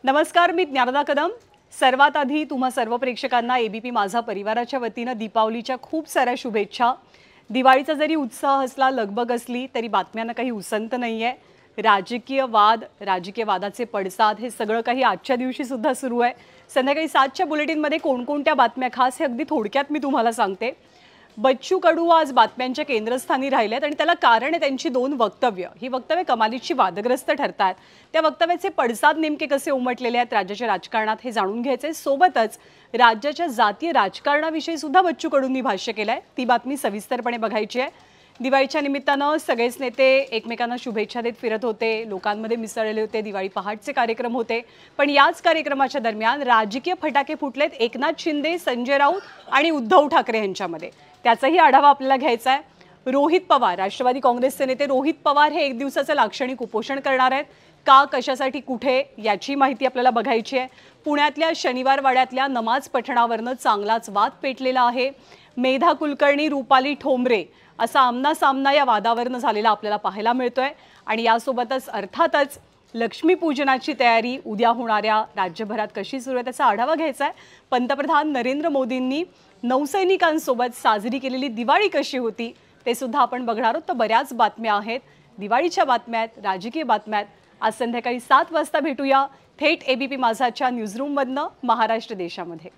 नमस्कार, मी ज्ञानदा कदम। सर्वात आधी तुम्हा सर्व प्रेक्षकांना एबीपी माझा परिवाराच्या वतीनं दीपावलीच्या खूप साऱ्या शुभेच्छा। दिवाळीचा जरी उत्साह असला, लगबग असली तरी बातम्यांना काही उसंत नाहीये। राजकीय वादाचे पडसाद हे सगळं काही आजच्या दिवशी सुद्धा सुरू आहे। संध्याकाळी 7च्या बुलेटिनमध्ये कोणकोणत्या बातम्या खास हे अगदी थोडक्यात मी तुम्हाला सांगते। बच्चू कडू आज बातम्यांच्या केंद्रस्थानी राहिलेत आणि त्याला कारण आहे त्यांची दोन वक्तव्य। ही वक्तव्य कमालीची वादग्रस्त ठरतात। त्या वक्तव्याचे पडसाद नेमके कसे उमटलेले आहेत राज्याच्या राजकारणात हे जाणून घ्यायचे। सोबतच राज्याच्या जातीय राजकारणाविषयी सुद्धा बच्चू कडूंनी भाष्य केलंय, ती बातमी सविस्तरपणे बघायची आहे। दिवाळीच्या निमित्तानं सगळेच नेते एकमेकांना शुभेच्छा देत फिरत होते, लोकांमध्ये मिसळलेले होते, दिवाळी पहाटचे कार्यक्रम होते। पण याच कार्यक्रमाच्या दरम्यान राजकीय फटाके फुटलेत एकनाथ शिंदे, संजय राऊत आणि उद्धव ठाकरे यांच्यामध्ये। त्याचाही आढावा आपल्याला घ्यायचा आहे। रोहित पवार, राष्ट्रवादी काँग्रेसचे नेते रोहित पवार हे एक दिवसाचं लाक्षणिक उपोषण करणार आहेत का, कशासाठी, कुठे याची माहिती आपल्याला बघायची आहे। पुण्यातल्या शनिवारवाड्यातल्या नमाज पठणावरनं चांगलाच वाद पेटलेला आहे। मेधा कुलकर्णी, रुपाली ठोंबरे असा आमना-सामना या वादावरनं झालेला आपल्याला पाहायला मिळतोय। आणि यासोबतच अर्थातच लक्ष्मीपूजनाची तयारी उद्या होणाऱ्या राज्यभरात कशी सुरू आहे त्याचा आढावा घ्यायचा आहे। पंतप्रधान नरेंद्र मोदींनी नौसैनिकांसोबत साजरी केलेली दिवाळी कशी होती ते सुद्धा आपण बघणार आहोत। तर बऱ्याच बातम्या आहेत, दिवाळीच्या बातम्या आहेत, राजकीय बातम्या आहेत। आज संध्याकाळी 7 वाजता भेटूया थेट एबीपी माझाच्या न्यूजरूममधनं महाराष्ट्र देशामध्ये।